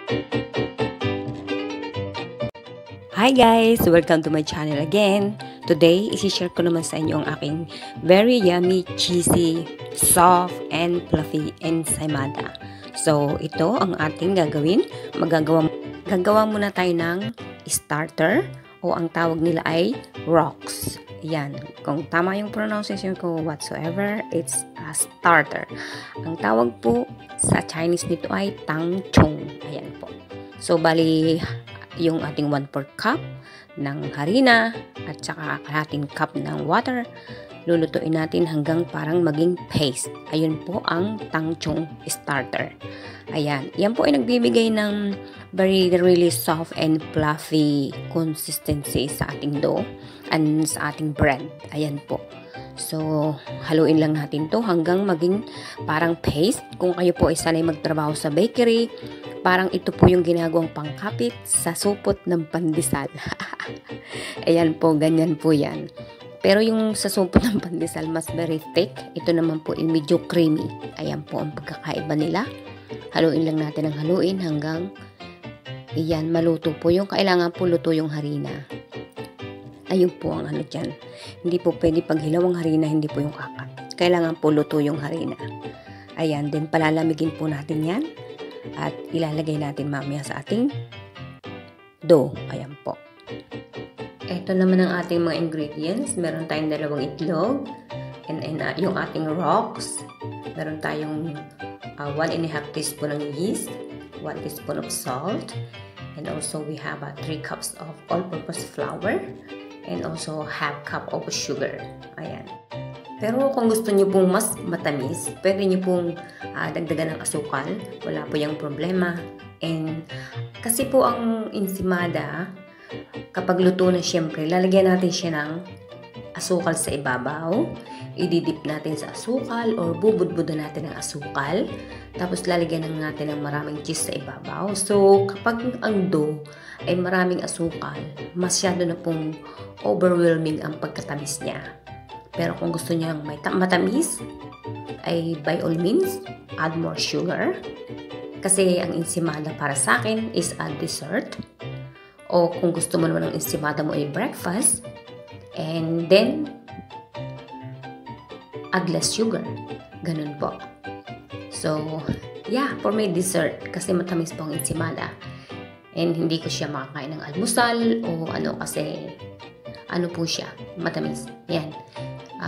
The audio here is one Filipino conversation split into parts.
Hi guys! Welcome to my channel again. Today, isi-share ko naman sa inyo ang aking very yummy, cheesy, soft, and fluffy ensaymada. So, ito ang ating gagawin. Gagawa muna tayo ng starter o ang tawag nila ay rocks. Yan. Kung tama yung pronunciation ko whatsoever, it's a starter. Ang tawag po sa Chinese nito ay tangchong. Ayan po. So, bali yung ating 1/4 cup ng harina at saka kalahating cup ng water. Lulutuin natin hanggang parang maging paste. Ayun po ang tangchong starter. Ayan. Yan po ay nagbibigay ng really soft and fluffy consistency sa ating dough and sa ating bread. Ayan po. So, haluin lang natin to hanggang maging parang paste. Kung kayo po ay sanay magtrabaho sa bakery, parang ito po yung ginagawang pangkapit sa supot ng pandesal. Ayan po, ganyan po yan. Pero yung sa supot ng pandesal, mas very thick. Ito naman po ay medyo creamy. Ayan po ang pagkakaiba nila. Haluin lang natin ang haluin hanggang iyan, maluto po. Yung kailangan po luto yung harina. Ayun po ang ano dyan. Hindi po pwede paghilaw ang harina, hindi po yung kakat. Kailangan po luto yung harina. Ayan, then palalamigin po natin yan. At ilalagay natin mamaya sa ating dough. Ayan po. Ito naman ang ating mga ingredients. Meron tayong 2 itlog. And yung ating rocks. Meron tayong 1.5 teaspoon ng yeast. 1 teaspoon of salt. And also we have 3 cups of all-purpose flour. And also half cup of sugar. Ayan. Pero kung gusto niyo pong mas matamis, pwede niyo pong dagdagan ng asukal. Wala po yung problema. And kasi po ang ensaymada, kapag luto na syempre, lalagyan natin siya ng asukal sa ibabaw. Ididip natin sa asukal or bubudbudan natin ng asukal. Tapos lalagyan natin ng maraming cheese sa ibabaw. So kapag ang dough ay maraming asukal, masyado na pong overwhelming ang pagkatamis niya. Pero kung gusto niyang may matamis, ay by all means, add more sugar. Kasi ang ensaymada para sa akin is a dessert. O kung gusto mo naman ang ensaymada mo ay breakfast, and then, add less sugar. Ganun po. So, yeah, for my dessert, kasi matamis po ang ensaymada. And hindi ko siya makakain ng almusal o ano kasi, ano po siya, matamis. Yan.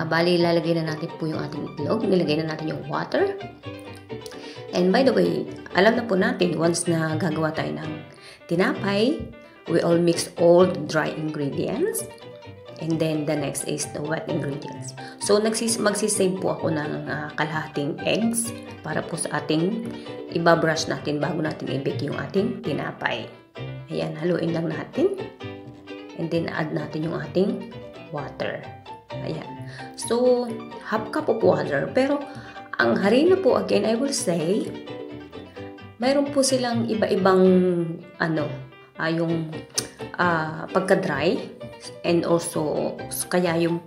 Bali, lalagay na natin po yung ating itlog. Nilagay na natin yung water. And by the way, alam na po natin, once na gagawa tayo ng tinapay, we all mix all the dry ingredients. And then, the next is the wet ingredients. So, magsisave po ako ng kalahating eggs para po sa ating ibabrush natin bago natin i-bake yung ating tinapay. Ayan, haluin lang natin. And then, add natin yung ating water. Ayan. So, half cup of water. Pero, ang harina po, again, I will say, mayroon po silang iba-ibang, yung pagka-dry. And also, kaya yung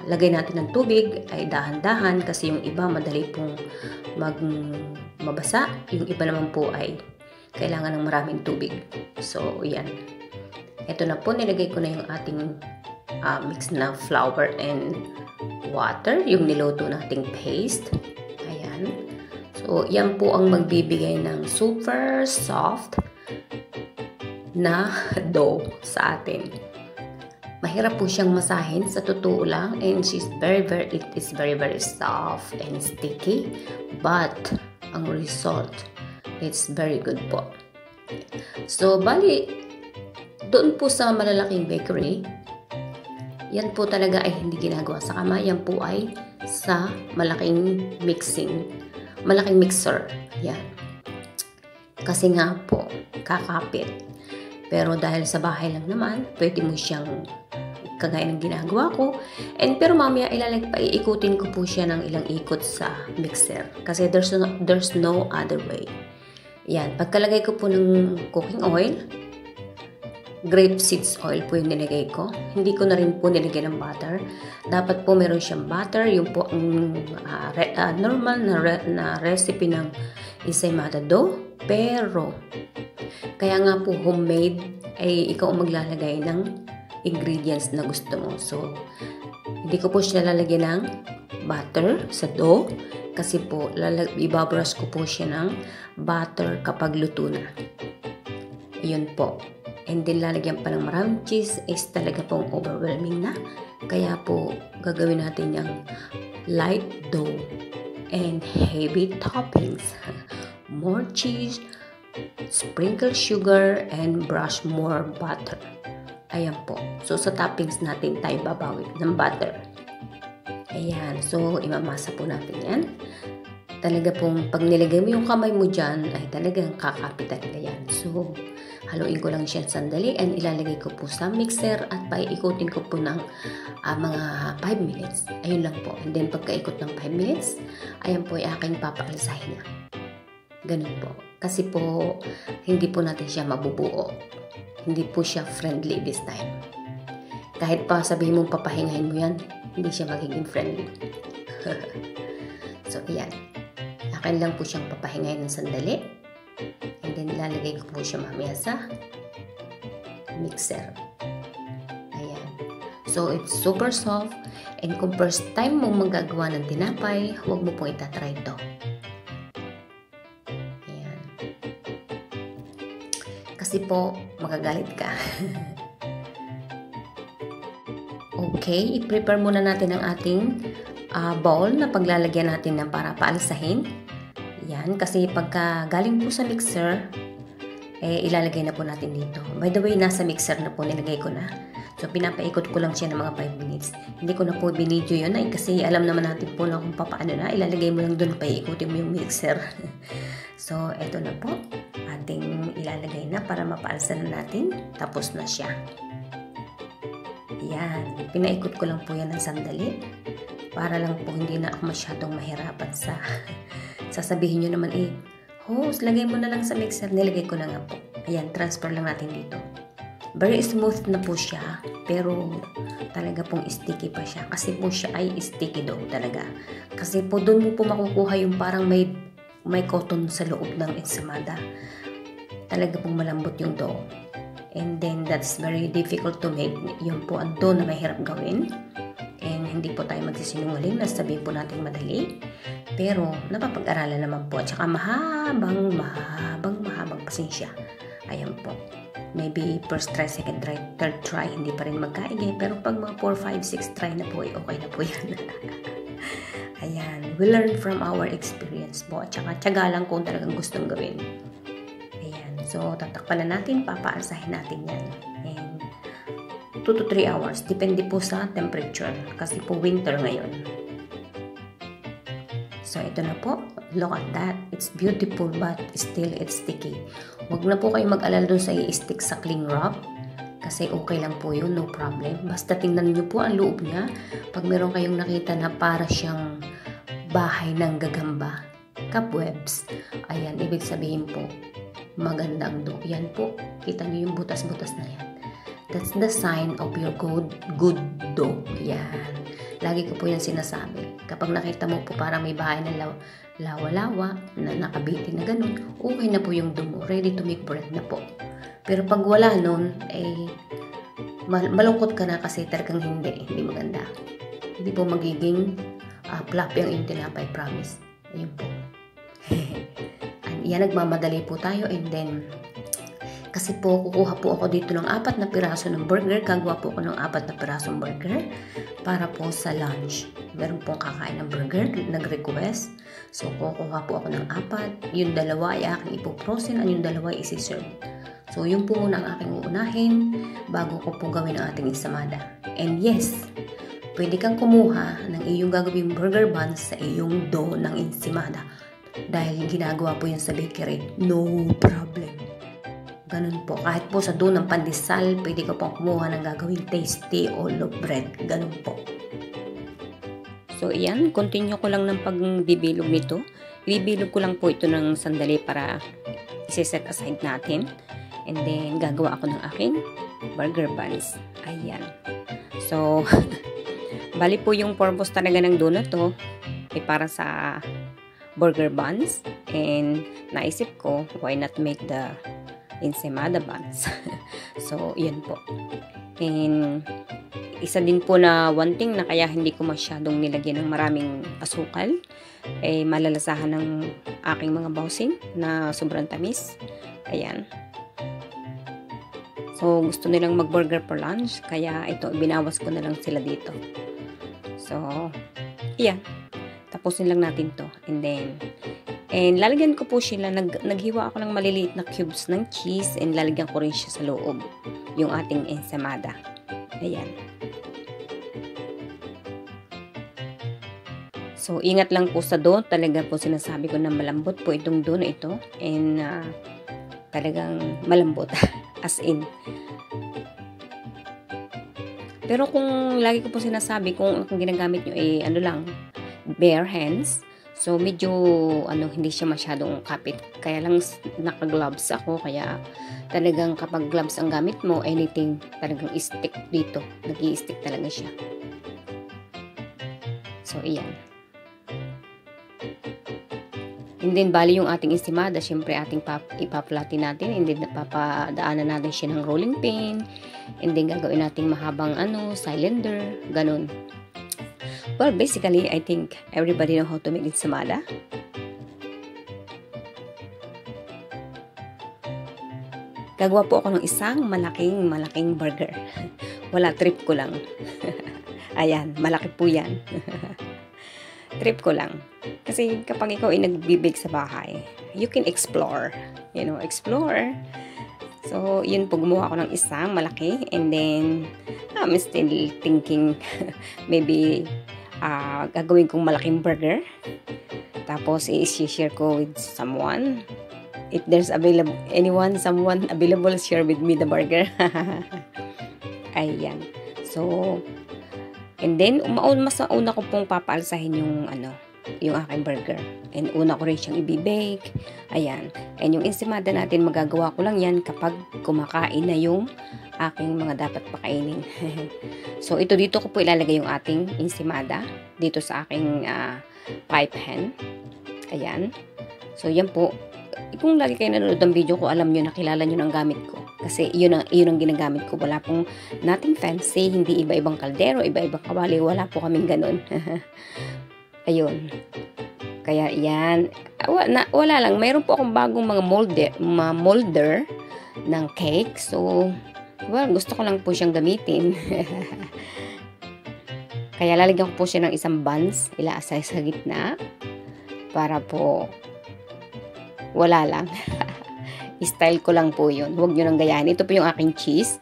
lagay natin ng tubig ay dahan-dahan kasi yung iba madali pong mabasa. Yung iba naman po ay kailangan ng maraming tubig. So, yan. Ito na po, nilagay ko na yung ating mix na flour and water, yung niluto nating paste. Ayan. So, yan po ang magbibigay ng super soft na dough sa atin. Mahirap po siyang masahin sa totoo lang, and it is very soft and sticky, but ang result, it's very good po. So, bali, doon po sa malalaking bakery, yan po talaga ay hindi ginagawa sa kamay. Yan po ay sa malaking mixer. Yan. Kasi nga po, kakapit. Pero dahil sa bahay lang naman, pwede mo siyang kagaya ng ginagawa ko. Pero mamaya iikutin ko po siya ng ilang ikot sa mixer. Kasi there's no other way. Yan. Pagkalagay ko po ng cooking oil, grape seeds oil po yung nilagay ko. Hindi ko na rin po nilagay ng butter. Dapat po meron siyang butter. Yung po ang normal na recipe ng ensaymada dough. Pero, kaya nga po homemade, ay ikaw ang maglalagay ng ingredients na gusto mo. So, hindi ko po siya lalagyan ng butter sa dough kasi po ibabrush ko po siya ng butter kapag luto na. Ayun po. And then lalagyan pa ng maraming cheese is talaga pong overwhelming na. Kaya po gagawin natin yung light dough and heavy toppings. More cheese, sprinkle sugar, and brush more butter. Ayan po. So sa toppings natin tayo babawi ng butter. Ayan. So imamasa po natin yan. Talaga pong pag nilagay mo yung kamay mo dyan ay talagang kakapit talaga yan. So haluin ko lang siya sandali and ilalagay ko po sa mixer at paiikutin ko po ng mga 5 minutes. Ayun lang po. And then pagkaikot ng 5 minutes, ayan po ay aking papaalisahin na. Ganun po. Kasi po, hindi po natin siya mabubuo. Hindi po siya friendly this time. Kahit pa sabihin mong papahingahin mo yan, hindi siya magiging friendly. So, ayan. Akin lang po siyang papahingahin ng sandali. And then, ilalagay ko po siya mamaya sa mixer. Ayan. So, it's super soft. And kung first time mong magagawa ng tinapay, huwag mo pong itatry ito. Ayan. Kasi po, magagalit ka. Okay, i-prepare muna natin ang ating bowl na paglalagyan natin ng para paalisahin. Yan, kasi pagka galing po sa mixer, ilalagay na po natin dito. By the way, nasa mixer na po, nilagay ko na. So, pinapaikot ko lang siya ng mga 5 minutes. Hindi ko na po binidyo yun, kasi alam naman natin po na kung paano na. Ilalagay mo lang doon, paikutin mo yung mixer. So, eto na po. Ating ilalagay na para mapaalsan na natin. Tapos na siya. Yan. Pinaikot ko lang po yan ng sandali. Para lang po hindi na ako masyadong mahirapan sa... Sasabihin nyo naman host, lagay mo na lang sa mixer. Nilagay ko na nga po. Ayan, transfer lang natin dito. Very smooth na po siya. Pero talaga pong sticky pa siya. Kasi po siya ay sticky dough talaga. Kasi po doon mo po makukuha yung parang may cotton sa loob ng ensamada. Talaga pong malambot yung dough. And then that's very difficult to make. Yun po ang dough na mahirap gawin. And hindi po tayo magsisinungaling na sabihin po natin madali. Pero napapag-aralan naman po. At saka mahabang pasensya. Ayan po. Maybe first try, second try, third try, hindi pa rin magkaigay. Pero pag mga 4, 5, 6 try na po, okay na po yan. Ayan. We learn from our experience po. At saka tiyaga lang kung talagang gustong gawin. Ayan. So, tatakpan na natin. Papaalsahin natin yan. And 2 to 3 hours. Depende po sa temperature. Kasi po winter ngayon. So, ito na po. Look at that. It's beautiful but still it's sticky. Huwag na po kayo mag-alala dun sa i-stick sa cling wrap. Kasi okay lang po yun. No problem. Basta tingnan nyo po ang loob niya. Pag meron kayong nakita na para siyang bahay ng gagamba. Cobwebs. Ayan. Ibig sabihin po, magandang dough. Yan po. Kita nyo yung butas-butas na yan. That's the sign of your good dough. Yan. Lagi ko po yan sinasabi. Kapag nakita mo po parang may bahay na lawa-lawa, na nakabitin na ganun, okay na po yung dough mo. Ready to make bread na po. Pero pag wala nun, malungkot ka na kasi talagang hindi maganda. Hindi po magiging fluffy ang iyong tinapay, promise. Ayun po. Yan, nagmamadali po tayo and then kasi po, kukuha po ako dito ng 4 na piraso ng burger. Gagawa po ako ng 4 na pirasong burger para po sa lunch. Meron pong kakain ng burger, nag-request. So, kukuha po ako ng 4. Yung 2 ay aking ipoprosen at yung 2 ay isi-serve. So, yun po muna ang aking uunahin bago ko po gawin ang ating ensamada. And yes, pwede kang kumuha ng iyong gagawing burger buns sa iyong dough ng ensamada. Dahil ginagawa po yun sa bakery, no problem. Ganun po. Kahit po sa dough ng pandesal, pwede ka pong kumuha ng gagawing tasty o loaf bread. Ganun po. So, iyan. Continue ko lang ng pagbibilog nito. Ibibilog ko lang po ito ng sandali para isi-set aside natin. And then, gagawa ako ng aking burger buns. Ayan. So, bali po yung purpose talaga ng donut to ay para sa burger buns. And naisip ko, why not make the ensaymada buns? So, yun po. And isa din po na one thing na kaya hindi ko masyadong nilagyan ng maraming asukal, malalasahan ng aking mga bawsin na sobrang tamis. Ayan. So, gusto nilang mag-burger for lunch, kaya ito, binawas ko na lang sila dito. So, yan. Tapusin lang natin to. And lalagyan ko po sila, naghiwa ako ng maliliit na cubes ng cheese, and lalagyan ko rin siya sa loob, yung ating ensaymada. Ayan. So, ingat lang po sa dough. Talaga po sinasabi ko na malambot po itong dough na ito. And, talagang malambot. As in. Pero kung lagi ko po sinasabi, kung ginagamit nyo ano lang, bare hands. So, medyo, hindi siya masyadong kapit. Kaya lang, naka-gloves ako. Kaya, talagang kapag gloves ang gamit mo, anything, talagang stick dito. Nag-i-stick talaga siya. So, iyan. And then, bali yung ating ensaymada, syempre ating ipa-flatten natin. And then, napapadaanan natin siya ng rolling pin. And then, gagawin natin mahabang cylinder. Ganun. Well, basically, I think everybody know how to make ensaymada. Gagawa po ako ng isang malaking burger. Wala, trip ko lang. Ayan, malaki po yan. Trip ko lang. Kasi kapag ikaw ay nagbibig sa bahay, you can explore. Explore. So, yun po, gumawa ako ng isang malaki. And then, I'm still thinking, maybe, gagawin kong malaking burger. Tapos, i-share ko with someone. If there's someone available, share with me the burger. Ayan. So, and then, mas una ko pong papaalsahin yung aking burger. And una ko rin siyang i-bake. Ayan. And yung ensaymada natin, magagawa ko lang yan kapag kumakain na yung aking mga dapat pakainin. So, dito ko po ilalagay yung ating ensaymada. Dito sa aking pipe pan. Ayan. So, yan po. Kung lagi kayo nanonood ng video ko, alam nyo, nakilala nyo ng gamit ko. Kasi yun ang ginagamit ko. Wala pong nothing fancy, hindi iba-ibang kaldero, iba-ibang kawali. Wala po kaming ganun. Ayun. Kaya yan. Wala lang. Mayroon po akong bagong mga molder ng cake. So, well, gusto ko lang po siyang gamitin. Kaya lalagyan ko po siya ng isang buns. Ilaasay sa gitna. Para po wala lang. Style ko lang po yun. Huwag nyo nang gayahin. Ito po yung aking cheese.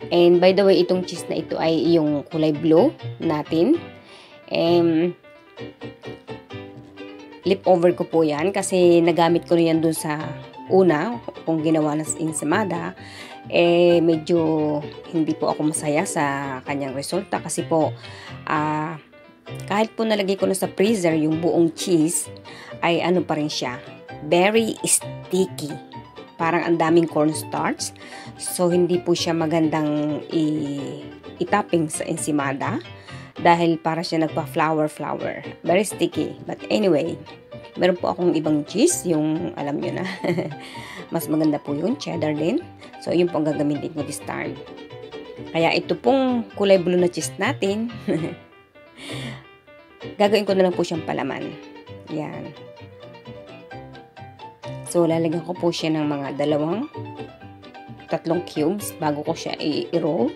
And by the way, itong cheese na ito ay yung kulay blue natin. Leftover ko po yan kasi nagamit ko rin yan dun sa una kung ginawa ng ensaymada. Medyo hindi po ako masaya sa kanyang resulta kasi po kahit po nalagay ko na sa freezer yung buong cheese ay pa rin siya, very sticky. Parang ang daming cornstarch. So, hindi po siya magandang i-topping sa ensaymada dahil para siya nagpa-flower. Very sticky. But anyway, meron po akong ibang cheese, yung alam nyo na. Mas maganda po yun, cheddar din. So, yun po ang gagamitin ko this time. Kaya ito pong kulay blue na cheese natin, gagawin ko na lang po siyang palaman. Yan. So, lalagyan ko po siya ng mga 3 cubes bago ko siya i-roll.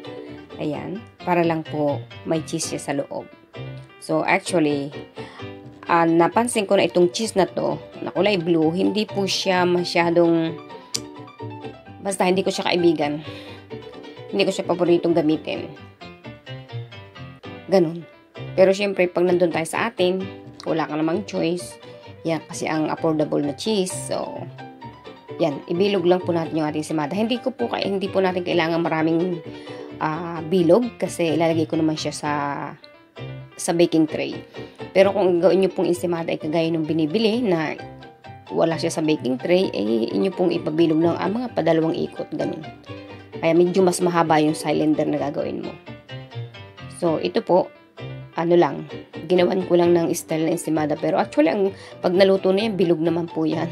Ayan. Para lang po may cheese siya sa loob. So, actually, napansin ko na itong cheese na to, na kulay blue, hindi po siya masyadong, basta hindi ko siya kaibigan. Hindi ko siya paboritong gamitin. Ganun. Pero syempre, pag nandun tayo sa atin, wala ka namang choice. Yan, kasi ang affordable na cheese. So, yan, ibilog lang po natin yung ating ensaymada. Hindi po natin kailangan maraming bilog kasi ilalagay ko naman siya sa baking tray. Pero kung gawin nyo pong ensaymada ay kagaya ng binibili na wala siya sa baking tray, inyo pong ipabilog ng mga 2 ikot, ganun. Kaya medyo mas mahaba yung cylinder na gagawin mo. So, ito po, ginawan ko lang ng style na ensimada. Pero actually, pag naluto na yan, bilog naman po yan.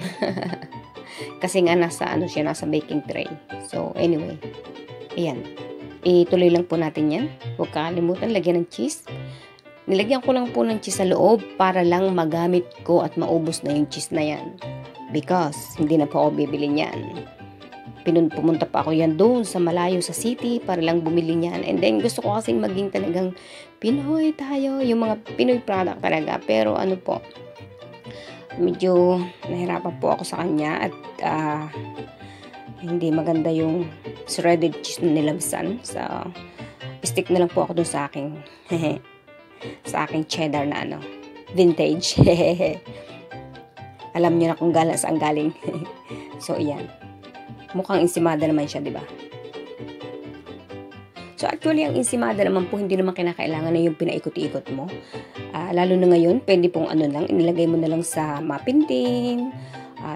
Kasi nga nasa baking tray. So, anyway. Ayan. Ituloy lang po natin yan. Huwag kakalimutan, lagyan ng cheese. Nilagyan ko lang po ng cheese sa loob para lang magamit ko at maubos na yung cheese na yan. Because, hindi na po ako bibili niyan. Pumunta pa ako yan doon sa malayo sa city para lang bumili niyan. And then gusto ko kasing maging talagang Pinoy tayo, yung mga Pinoy product talaga. Pero ano po, medyo nahirapan po ako sa kanya at hindi maganda yung shredded cheese na nilabsan. So, stick na lang po ako doon sa aking sa aking cheddar na vintage. Alam niyo na kung saan galing. So, iyan. Mukhang ensimada naman siya, di ba? So, actually, ang ensimada naman po, hindi naman kinakailangan na yung pinaikot-ikot mo. Lalo na ngayon, pwede pong lang, inilagay mo na lang sa muffin tin,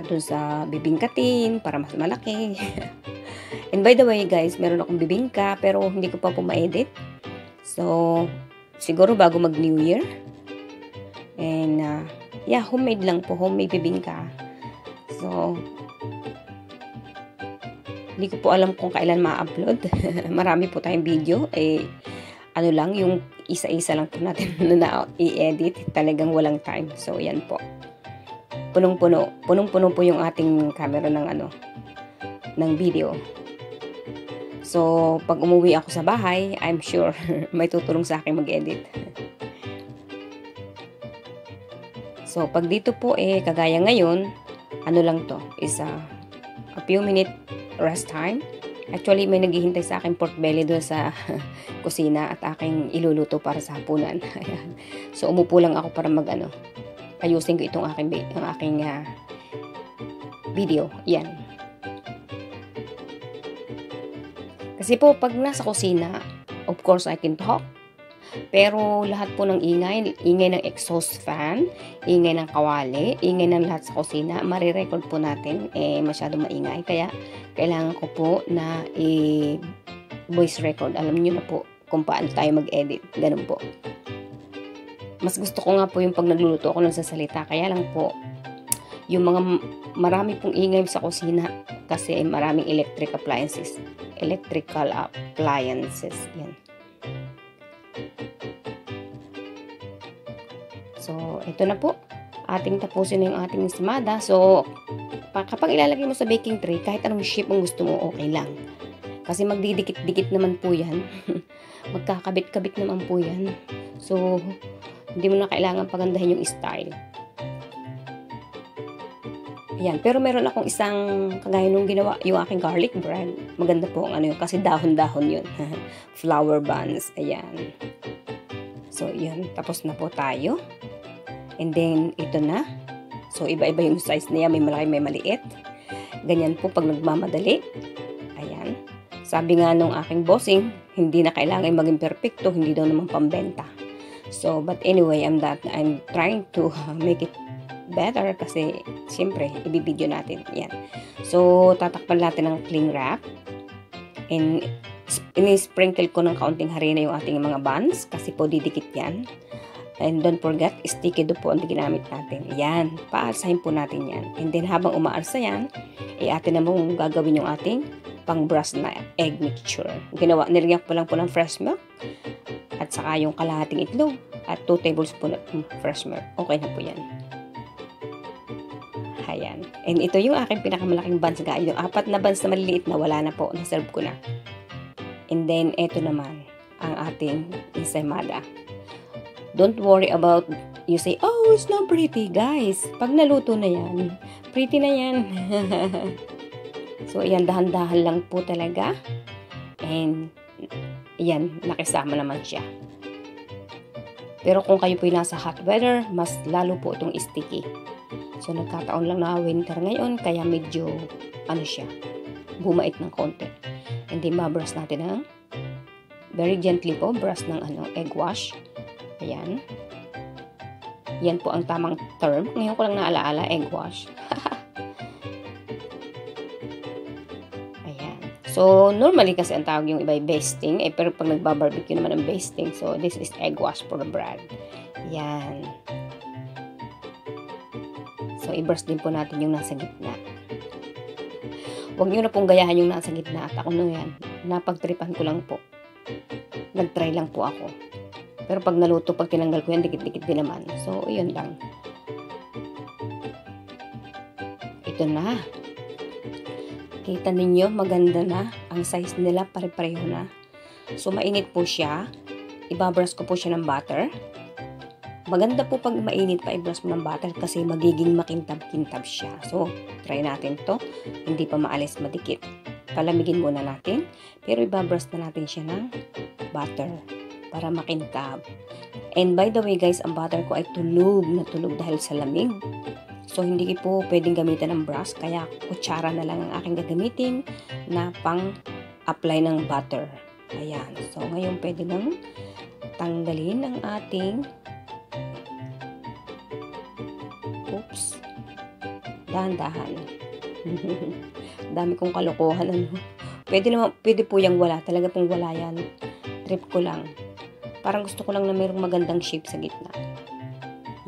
dun sa bibingkatin, para mas malaki. And by the way, guys, meron akong bibingka, pero hindi ko pa po ma-edit. So, siguro bago mag-New Year. And, yeah, homemade lang po, homemade bibingka. So, hindi ko po alam kung kailan ma-upload. Marami po tayong video. Lang, yung isa-isa lang po natin na i-edit. Talagang walang time. So, yan po. Punong-puno. Punong-puno po yung ating camera ng video. So, pag umuwi ako sa bahay, I'm sure may tutulong sa akin mag-edit. So, pag dito po kagaya ngayon, lang to, is a few minute rest time. Actually, may naghihintay sa akin pork belly doon sa kusina at aking iluluto para sa hapunan. Ayan. So, umupo lang ako para ayusin ko itong aking video. Yan. Kasi po, pag nasa kusina, of course, I can talk. Pero lahat po ng ingay ng exhaust fan, ingay ng kawali, ingay ng lahat sa kusina, marirecord po natin, masyadong maingay. Kaya, kailangan ko po na voice record. Alam niyo na po kung paano tayo mag-edit. Ganun po. Mas gusto ko nga po yung pag nagluluto ako nagsasalita. Kaya lang po, yung mga marami pong ingay sa kusina kasi maraming electrical appliances. Yan. So, ito na po. Ating tapusin na yung ating ensimada. So, kapag ilalagay mo sa baking tray, kahit anong shape ang gusto mo, okay lang. Kasi magdidikit-dikit naman po yan. Magkakabit-kabit naman po yan. So, hindi mo na kailangan pagandahin yung style. Ayan. Pero meron akong isang kagaya nung ginawa, yung aking garlic bread. Maganda po ang yun. Kasi dahon-dahon yun. Flower buns. Ayan. So, yun. Tapos na po tayo. And then, ito na. So, iba-iba yung size niya. May malaki, may maliit. Ganyan po pag nagmamadali. Ayan. Sabi nga nung aking bossing, hindi na kailangan maging perfecto. Hindi daw naman pambenta. So, but anyway, I'm trying to make it better kasi, siyempre, ibibideo natin. Ayan. So, tatakpan natin ng cling wrap. And, ini-sprinkle ko ng kaunting harina yung ating mga buns kasi po didikit yan. And don't forget, sticky dough po ang ginamit natin. Ayan, paalsahin po natin yan. And then habang umaalsa yan, atin na mong gagawin yung ating pang-brush na egg mixture. Nilagyan ko lang po ng fresh milk at saka yung kalahating itlog at 2 tablespoon ng fresh milk. Okay na po yan. Ayan. And ito yung aking pinakamalaking buns guys. Yung 4 na buns na maliliit na wala na po. Naserve ko na. And then, ito naman ang ating ensaymada. Don't worry about, you say, oh, it's not pretty, guys. Pag naluto na yan, pretty na yan. So, ayan, dahan-dahan lang po talaga. And, ayan, nakisama naman siya. Pero kung kayo po nasa hot weather, mas lalo po itong sticky. So, nagkataon lang na winter ngayon, kaya medyo, siya, bumait ng konti. And then, mabrush natin ng, very gently po, brush ng egg wash. Ayan. Yan po ang tamang term. Ngayon ko lang naalaala, egg wash. Ayan. So, normally kasi ang tawag yung iba ay basting. Pero pag nagbabarbecue naman ang basting. So, this is egg wash for the bread. Yan. So, i-brush din po natin yung nasa gitna. Huwag nyo na pong gayahan yung nasa gitna at ako na yan. Napagtripan ko lang po. Nag-try lang po ako. Pero pag naluto, pag tinanggal ko yan, dikit-dikit din naman. So, yun lang. Ito na. Kita ninyo, maganda na. Ang size nila, pare-pareho na. So, mainit po siya. Ibabrush ko po siya ng butter. Maganda po pag mainit pa i-brush mo ng butter kasi magiging makintab-kintab siya. So, try natin to. Hindi pa maalis madikit. Palamigin muna natin. Pero ibabrush na natin siya ng butter para makintab. And by the way guys, ang butter ko ay tulog na tulog dahil sa lamig. So, hindi po pwedeng gamitan ng brush. Kaya kutsara na lang ang aking gagamitin na pang-apply ng butter. Ayan. So, ngayon pwede nang tanggalin ang ating dahan-dahan. Dami kong kalokohan, ano. Pwede po yung wala. Talaga pong wala yan. Trip ko lang. Parang gusto ko lang na mayroong magandang shape sa gitna.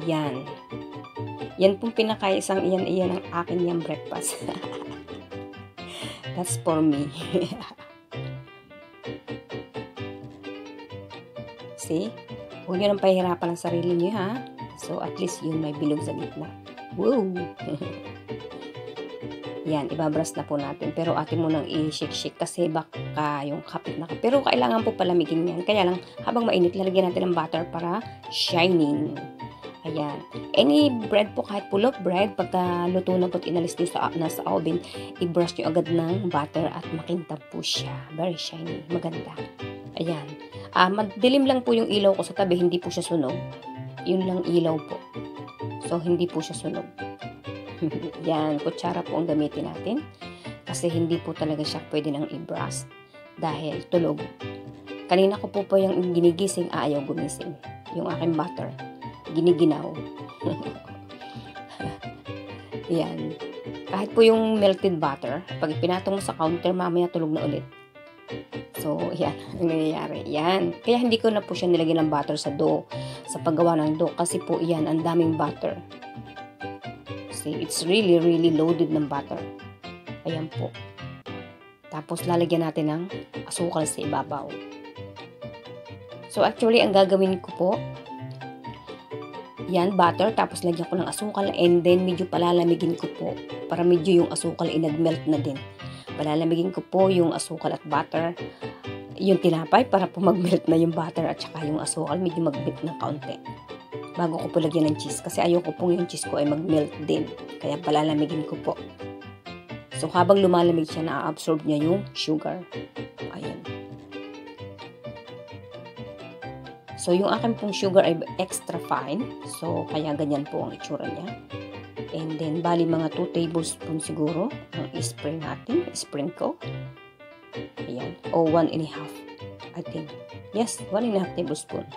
Yan. Yan pong pinakaisang iyan ang akin yung breakfast. That's for me. See? Huwag nyo nang pahirapan ang sarili nyo, ha? So, at least yun may bilog sa gitna. Woo! Yan, ibabrush na po natin. Pero atin mo nang i-shake-shake kasi baka yung kapit na kapit. Pero kailangan po palamigin yan. Kaya lang, habang mainit, lalagyan natin ng butter para shining. Ayan. Any bread po, kahit pull of bread, pagka luto na po at inalis nyo nasa oven, i-brush nyo agad ng butter at makintab po siya. Very shiny. Maganda. Ayan. Madilim lang po yung ilaw ko sa tabi, hindi po siya sunog. Yun lang ilaw po. So, hindi po siya sunog. Yan, kutsara po ang gamitin natin. Kasi hindi po talaga siya pwede nang i-brush. Dahil tulog. Kanina ko po yung ginigising, ayaw gumising. Yung aking butter. Giniginaw. Yan. Kahit po yung melted butter, pag ipinatong mo sa counter, mamaya tulog na ulit. So, yan. Ang nangyayari. Yan. Kaya hindi ko na po siya nilagyan ng butter sa dough. Sa paggawa ng dough. Kasi po, yan, ang daming butter. See, it's really, really loaded ng butter. Ayan po. Tapos, lalagyan natin ng asukal sa ibabaw. So, actually, ang gagawin ko po, yan, butter. Tapos, lagyan ko ng asukal. And then, medyo palalamigin ko po. Para medyo yung asukal ay nag-melt na din. Palalamigin ko po yung asukal at butter. Yung tinapay para po mag-melt na yung butter at saka yung asukal. Medyo mag-melt ng kaunti. Bago ko po lagyan ng cheese. Kasi ayoko po yung cheese ko ay mag-melt din. Kaya palalamigin ko po. So, habang lumalamig siya, na-absorb niya yung sugar. Ayan. So, yung akin pong sugar ay extra fine. So, kaya ganyan po ang itsura niya. And then, bali mga 2 tablespoons siguro ang i-spray natin. Sprinkle. Ayan. O 1.5. I think. Yes, 1.5 tablespoon.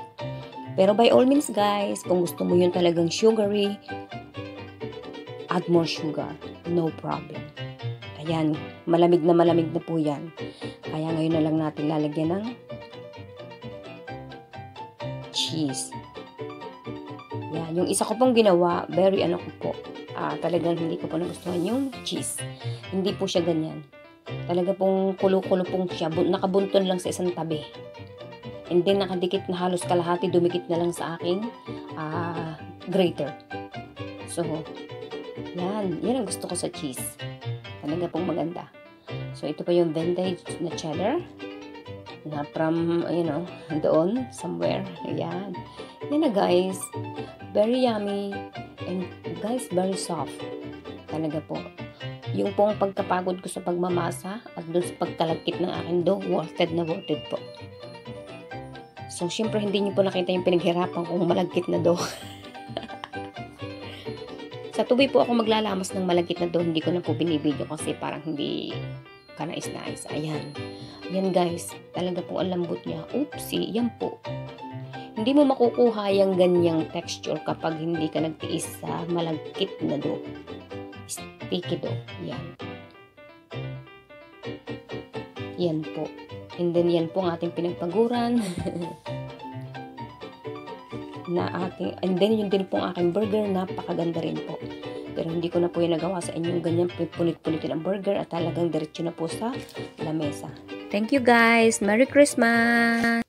Pero by all means guys, kung gusto mo yun talagang sugary, add more sugar. No problem. Ayan, malamig na po yan. Kaya ngayon na lang natin lalagyan ng cheese. Yan, yung isa ko pong ginawa, very ano ko po. Talagang hindi ko po nagustuhan yung cheese. Hindi po siya ganyan. Talaga pong kulo-kulo pong siya. Nakabunton lang sa isang tabi. And then, nakadikit na halos kalahati, dumikit na lang sa aking grater. So, yan. Yan ang gusto ko sa cheese. Talaga pong maganda. So, ito pa yung vintage na cheddar. Na from, doon, somewhere. Ayan. Yan na guys. Very yummy. And guys, very soft. Talaga po. Yung pong pagkapagod ko sa pagmamasa at doon sa pagkalagkit ng aking dough, worth it na worth it po. So, syempre, hindi niyo po nakita yung pinaghirapan kong malagkit na dough. Sa tubi po ako maglalamas ng malagkit na dough. Hindi ko na po binibidyo kasi parang hindi kanais-nais. Ayan. Ayan guys. Talaga po ang lambot niya. Oopsie. Yan po. Hindi mo makukuha yung ganyang texture kapag hindi ka nagtiis sa malagkit na dough. Sticky dough. Yan. Yan po. And then yan po ang ating pinagpaguran. na aking, and then yun din pong aking burger, napakaganda rin po. Pero hindi ko na po yung nagawa sa inyong ganyan punit-punitin ang burger at talagang diretso na po sa lamesa. Thank you guys! Merry Christmas!